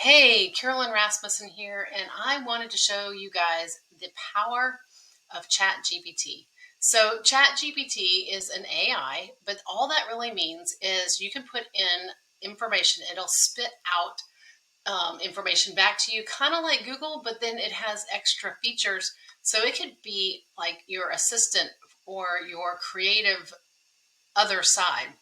Hey, Carolyn Rasmussen here, and I wanted to show you guys the power of ChatGPT. So ChatGPT is an AI, but all that really means is you can put in information. It'll spit out information back to you, kind of like Google, but then it has extra features. So it could be like your assistant or your creative other side.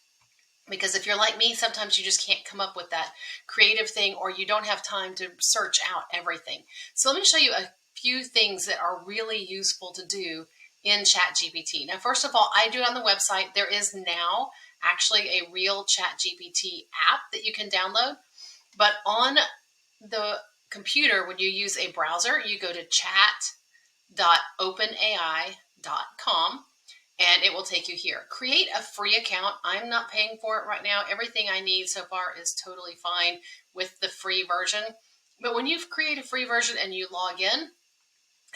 Because if you're like me, sometimes you just can't come up with that creative thing or you don't have time to search out everything. So let me show you a few things that are really useful to do in ChatGPT. Now, first of all, I do it on the website. There is now actually a real ChatGPT app that you can download. But on the computer, when you use a browser, you go to chat.openai.com. And it will take you here. Create a free account. I'm not paying for it right now. Everything I need so far is totally fine with the free version. But when you create a free version and you log in,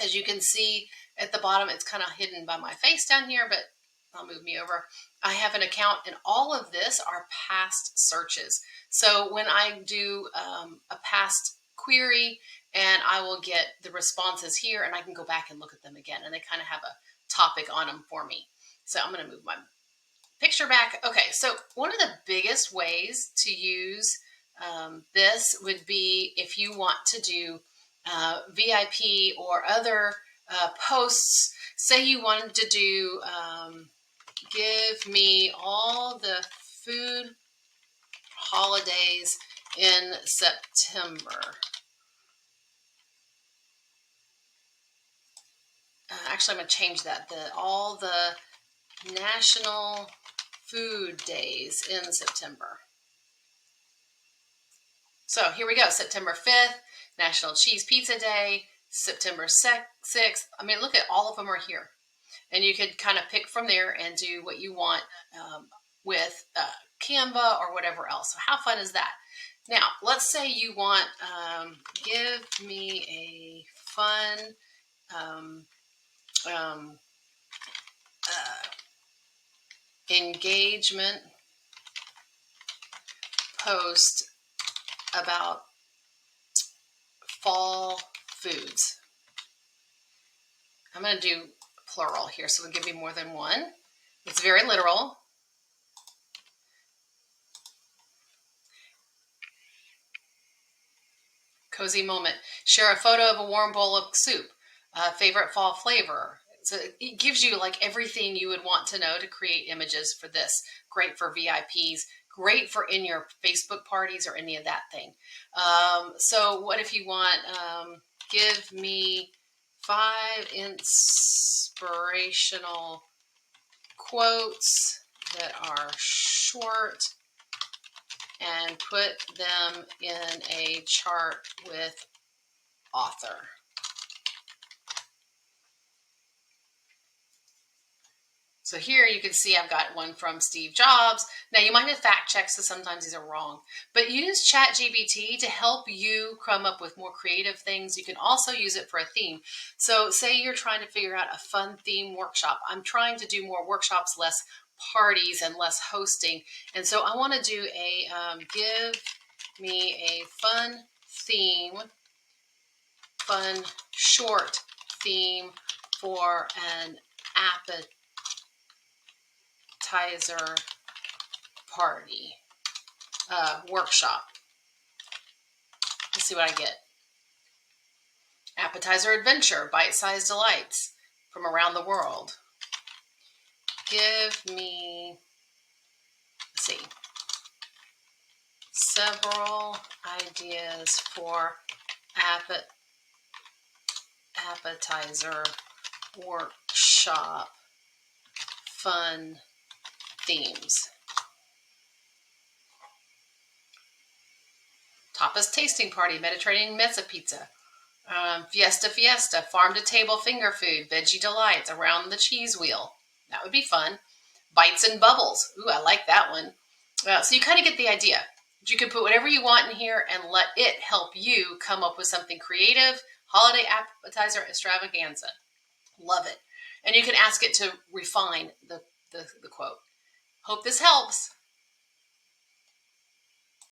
as you can see at the bottom, it's kind of hidden by my face down here, but I'll move me over. I have an account, and all of this are past searches. So when I do a past query, and I will get the responses here, and I can go back and look at them again, and they kind of have a topic on them for me. So I'm going to move my picture back. Okay, so one of the biggest ways to use this would be if you want to do VIP or other posts. Say you wanted to do give me all the food holidays in September. Actually, I'm going to change that. All the National Food Days in September. So here we go. September 5th, National Cheese Pizza Day, September 6th. I mean, look at all of them are here. And you could kind of pick from there and do what you want with Canva or whatever else. So how fun is that? Now, let's say you want, give me a fun engagement post about fall foods. I'm going to do plural here, so it'll give me more than one. It's very literal. Cozy moment. Share a photo of a warm bowl of soup. Favorite fall flavor. So it gives you like everything you would want to know to create images for this. Great for VIPs. Great for in your Facebook parties or any of that thing. So what if you want, give me 5 inspirational quotes that are short and put them in a chart with author. So here you can see I've got one from Steve Jobs. Now you might have fact checks, so sometimes these are wrong, but use ChatGPT to help you come up with more creative things. You can also use it for a theme. So say you're trying to figure out a fun theme workshop. I'm trying to do more workshops, less parties and less hosting. And so I want to do a give me a fun theme, fun short theme for an appetizer party workshop. Let's see what I get. Appetizer adventure, bite-sized delights from around the world. Give me, let's see, several ideas for appetizer workshop fun themes. Tapas tasting party, Mediterranean mezza pizza. Fiesta, farm-to-table finger food, veggie delights around the cheese wheel. That would be fun. Bites and bubbles. Ooh, I like that one. So you kind of get the idea. You can put whatever you want in here and let it help you come up with something creative. Holiday appetizer extravaganza. Love it. And you can ask it to refine the quote. Hope this helps.